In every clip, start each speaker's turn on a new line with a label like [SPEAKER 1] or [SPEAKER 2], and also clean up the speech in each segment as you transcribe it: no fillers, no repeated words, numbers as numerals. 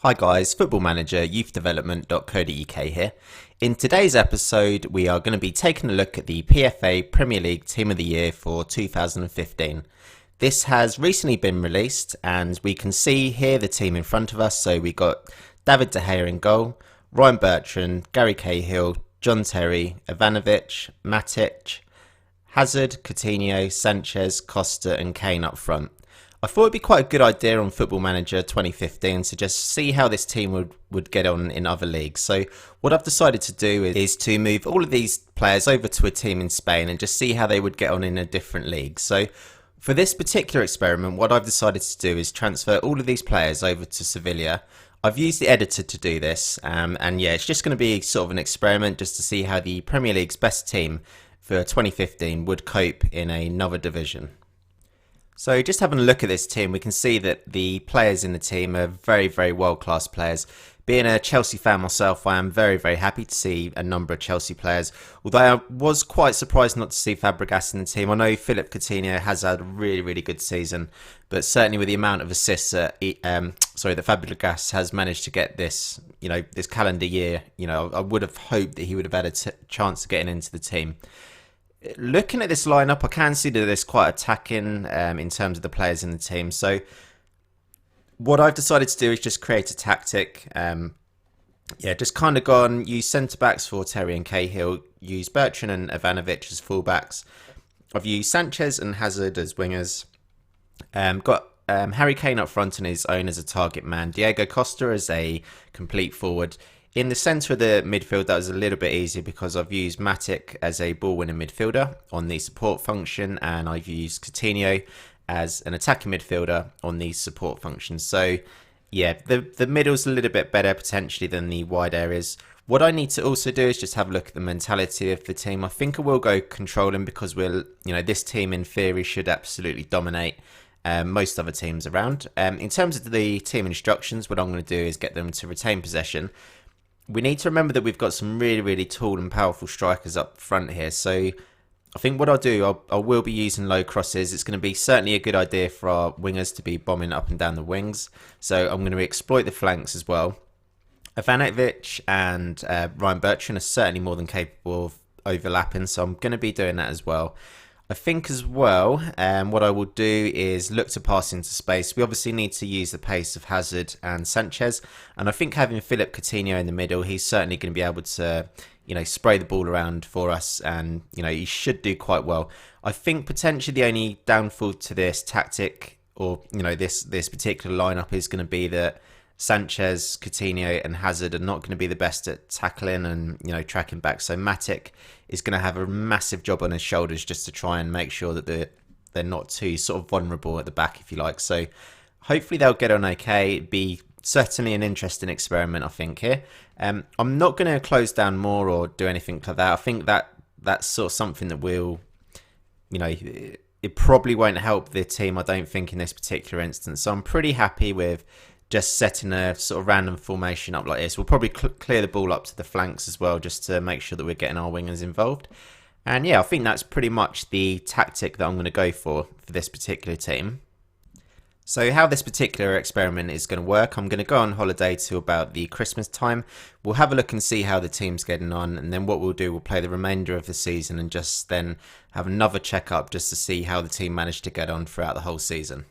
[SPEAKER 1] Hi guys, Football-ManagerYouthDevelopment.co.uk here. In today's episode, we are going to be taking a look at the PFA Premier League Team of the Year for 2015. This has recently been released and we can see here the team in front of us. So we got David De Gea in goal, Ryan Bertrand, Gary Cahill, John Terry, Ivanovic, Matic, Hazard, Coutinho, Sanchez, Costa and Kane up front. I thought it'd be quite a good idea on Football Manager 2015 to just see how this team would get on in other leagues. So what I've decided to do is to move all of these players over to a team in Spain and just see how they would get on in a different league. So for this particular experiment, what I've decided to do is transfer all of these players over to Sevilla. I've used the editor to do this, and yeah, it's just going to be sort of an experiment just to see how the Premier League's best team for 2015 would cope in another division. So just having a look at this team, we can see that the players in the team are very, very world-class players. Being a Chelsea fan myself, I am very, very happy to see a number of Chelsea players. Although I was quite surprised not to see Fabregas in the team. I know Philippe Coutinho has had a really, really good season, but certainly with the amount of assists that Fabregas has managed to get this calendar year, I would have hoped that he would have had a chance of getting into the team. Looking at this lineup, I can see that it's quite attacking in terms of the players in the team. So what I've decided to do is just create a tactic. Just kind of gone, use centre-backs for Terry and Cahill, use Bertrand and Ivanovic as full-backs. I've used Sanchez and Hazard as wingers. Got Harry Kane up front on his own as a target man. Diego Costa as a complete forward. In the centre of the midfield, that was a little bit easier because I've used Matic as a ball-winning midfielder on the support function, and I've used Coutinho as an attacking midfielder on these support functions. So, yeah, the middle's a little bit better potentially than the wide areas. What I need to also do is just have a look at the mentality of the team. I think I will go controlling because this team in theory should absolutely dominate most other teams around. In terms of the team instructions, what I'm going to do is get them to retain possession. We need to remember that we've got some really, really tall and powerful strikers up front here. So I think what I'll do, I will be using low crosses. It's going to be certainly a good idea for our wingers to be bombing up and down the wings. So I'm going to exploit the flanks as well. Ivanovic and Ryan Bertrand are certainly more than capable of overlapping. So I'm going to be doing that as well. I think as well, what I will do is look to pass into space. We obviously need to use the pace of Hazard and Sanchez. And I think having Philippe Coutinho in the middle, he's certainly going to be able to, spray the ball around for us. And, he should do quite well. I think potentially the only downfall to this tactic or, this particular lineup is going to be that Sanchez, Coutinho and Hazard are not going to be the best at tackling and, tracking back. So Matic is going to have a massive job on his shoulders just to try and make sure that they're not too sort of vulnerable at the back, if you like. So hopefully they'll get on okay. It'd be certainly an interesting experiment, I think, here. I'm not going to close down more or do anything like that. I think that's sort of something that will, it probably won't help the team, I don't think, in this particular instance. So I'm pretty happy with just setting a sort of random formation up like this. We'll probably clear the ball up to the flanks as well, just to make sure that we're getting our wingers involved. And yeah, I think that's pretty much the tactic that I'm going to go for this particular team. So how this particular experiment is going to work, I'm going to go on holiday to about the Christmas time. We'll have a look and see how the team's getting on, and then what we'll do, we'll play the remainder of the season and just then have another check-up just to see how the team managed to get on throughout the whole season.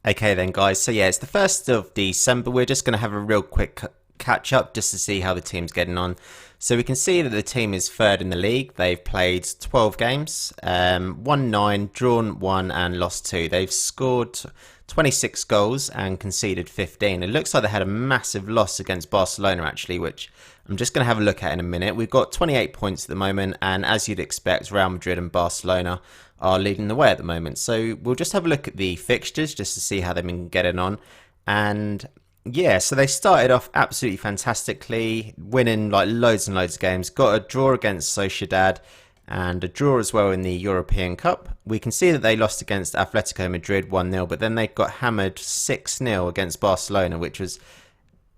[SPEAKER 1] Okay then guys, so yeah, it's the 1st of December. We're just going to have a real quick catch up just to see how the team's getting on. So we can see that the team is 3rd in the league. They've played 12 games, won 9, drawn 1 and lost 2. They've scored 26 goals and conceded 15. It looks like they had a massive loss against Barcelona actually, which I'm just going to have a look at in a minute. We've got 28 points at the moment, and as you'd expect, Real Madrid and Barcelona are leading the way at the moment. So we'll just have a look at the fixtures just to see how they've been getting on. And yeah, so they started off absolutely fantastically, winning like loads and loads of games. Got a draw against Sociedad and a draw as well in the European Cup. We can see that they lost against Atletico Madrid 1-0, but then they got hammered 6-0 against Barcelona, which was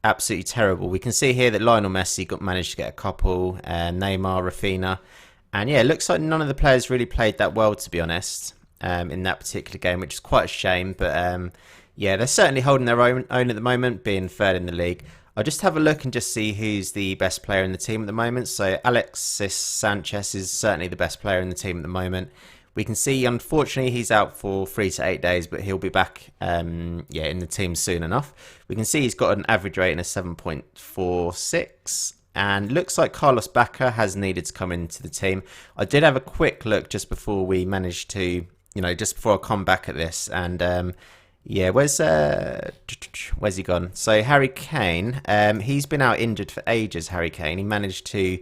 [SPEAKER 1] absolutely terrible. We can see here that Lionel Messi managed to get a couple, Neymar, Rafinha. And yeah, it looks like none of the players really played that well, to be honest, in that particular game, which is quite a shame. But Yeah, they're certainly holding their own at the moment, being third in the league. I'll just have a look and just see who's the best player in the team at the moment. So Alexis Sanchez is certainly the best player in the team at the moment. We can see, unfortunately, he's out for 3 to 8 days, but he'll be back, in the team soon enough. We can see he's got an average rating of 7.46, and looks like Carlos Bacca has needed to come into the team. I did have a quick look just before we managed to, just before I come back at this, and where's he gone? So Harry Kane, he's been out injured for ages. Harry Kane, he managed to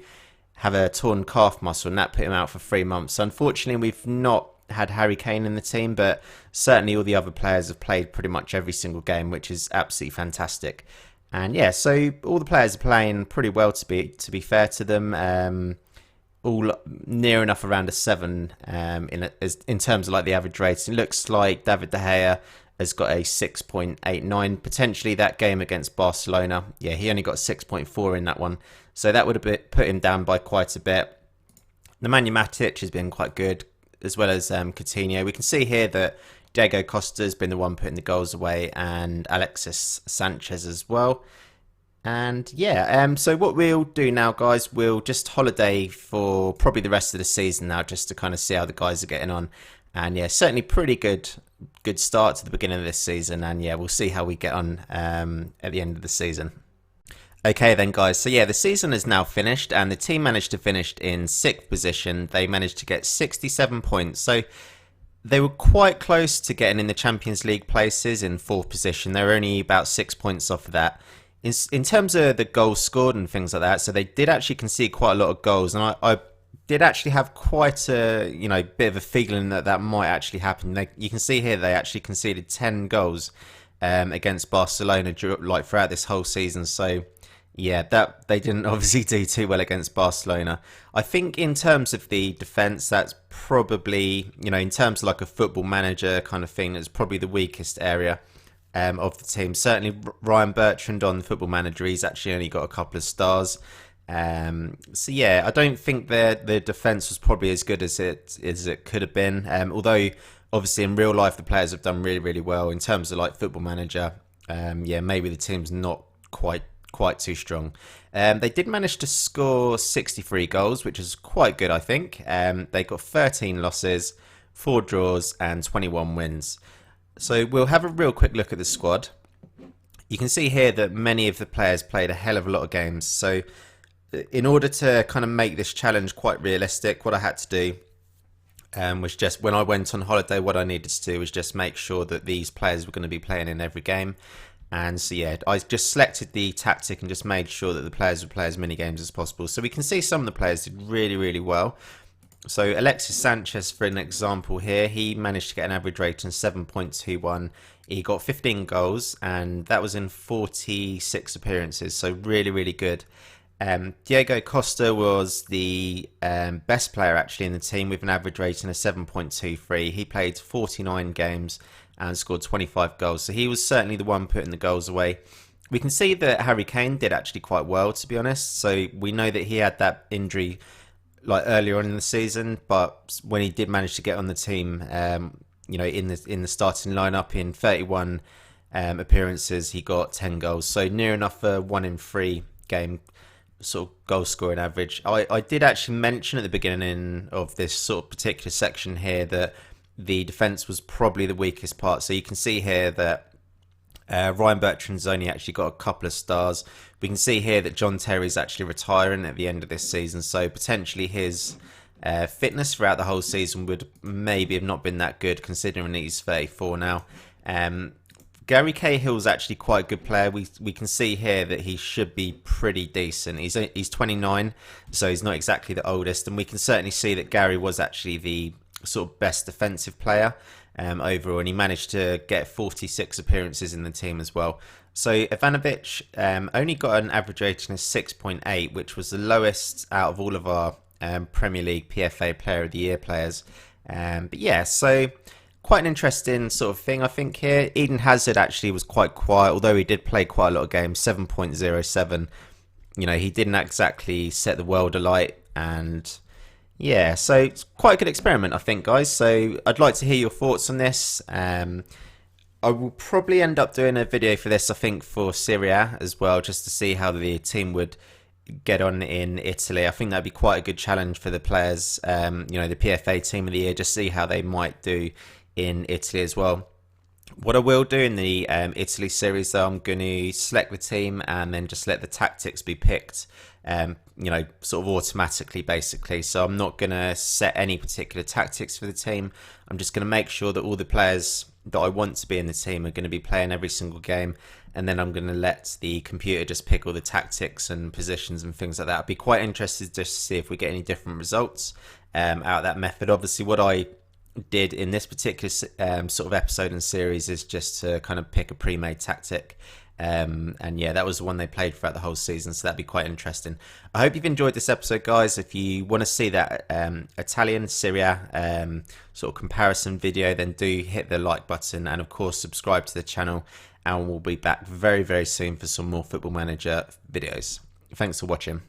[SPEAKER 1] have a torn calf muscle, and that put him out for 3 months. So unfortunately, we've not had Harry Kane in the team, but certainly all the other players have played pretty much every single game, which is absolutely fantastic. And yeah, so all the players are playing pretty well, to be fair to them. All near enough around a 7 in terms of like the average rating. It looks like David De Gea has got a 6.89. Potentially that game against Barcelona, he only got 6.4 in that one. So that would have put him down by quite a bit. Nemanja Matic has been quite good, as well as Coutinho. We can see here that Diego Costa has been the one putting the goals away, and Alexis Sanchez as well. And so what we'll do now, guys, we'll just holiday for probably the rest of the season now, just to kind of see how the guys are getting on. And certainly pretty good start to the beginning of this season. And we'll see how we get on at the end of the season. Okay then, guys, so the season is now finished, and the team managed to finish in 6th position. They managed to get 67 points, so they were quite close to getting in the Champions League places in 4th position. They were only about 6 points off of that. In terms of the goals scored and things like that, so they did actually concede quite a lot of goals, and I did actually have quite a bit of a feeling that might actually happen. You can see here they actually conceded 10 goals against Barcelona throughout this whole season, so that they didn't obviously do too well against Barcelona. I think in terms of the defence, that's probably, in terms of like a football manager kind of thing, it's probably the weakest area of the team. Certainly Ryan Bertrand on the Football Manager, he's actually only got a couple of stars. I don't think the defence was probably as good as it could have been. Although obviously in real life the players have done really, really well in terms of like Football Manager. Maybe the team's not quite too strong. They did manage to score 63 goals, which is quite good, I think. They got 13 losses, 4 draws, and 21 wins. So we'll have a real quick look at the squad. You can see here that many of the players played a hell of a lot of games. So in order to kind of make this challenge quite realistic, what I had to do was just, when I went on holiday, what I needed to do was just make sure that these players were going to be playing in every game. And so I just selected the tactic and just made sure that the players would play as many games as possible. So we can see some of the players did really, really well. So Alexis Sanchez, for an example here, he managed to get an average rating of 7.21. He got 15 goals, and that was in 46 appearances. So really, really good. Diego Costa was the best player actually in the team with an average rating of 7.23. He played 49 games and scored 25 goals. So he was certainly the one putting the goals away. We can see that Harry Kane did actually quite well, to be honest. So we know that he had that injury earlier on in the season, but when he did manage to get on the team, in the starting lineup in 31 appearances, he got 10 goals. So near enough a 1 in 3 game sort of goal scoring average. I did actually mention at the beginning of this sort of particular section here that the defence was probably the weakest part. So you can see here that Ryan Bertrand's only actually got a couple of stars. We can see here that John Terry's actually retiring at the end of this season, so potentially his fitness throughout the whole season would maybe have not been that good, considering he's 34 now. Gary Cahill's actually quite a good player. We can see here that he should be pretty decent. He's 29, so he's not exactly the oldest, and we can certainly see that Gary was actually the sort of best defensive player overall, and he managed to get 46 appearances in the team as well. So Ivanovic only got an average rating of 6.8, which was the lowest out of all of our Premier League PFA Player of the Year players. So quite an interesting sort of thing, I think, here. Eden Hazard actually was quite quiet, although he did play quite a lot of games, 7.07. He didn't exactly set the world alight, and so it's quite a good experiment, I think, guys. So I'd like to hear your thoughts on this. I will probably end up doing a video for this, I think, for Serie A as well, just to see how the team would get on in Italy. I think that'd be quite a good challenge for the players, the PFA Team of the Year, just see how they might do in Italy as well. What I will do in the Italy series, though, I'm going to select the team and then just let the tactics be picked, sort of automatically, basically. So I'm not going to set any particular tactics for the team. I'm just going to make sure that all the players that I want to be in the team are going to be playing every single game. And then I'm going to let the computer just pick all the tactics and positions and things like that. I'd be quite interested just to see if we get any different results out of that method. Obviously, what I did in this particular sort of episode and series is just to kind of pick a pre-made tactic, and yeah, that was the one they played throughout the whole season, so that'd be quite interesting. I hope you've enjoyed this episode, guys. If you want to see that Italian Serie A sort of comparison video, then do hit the like button and of course subscribe to the channel, and we'll be back very, very soon for some more Football Manager videos. Thanks for watching.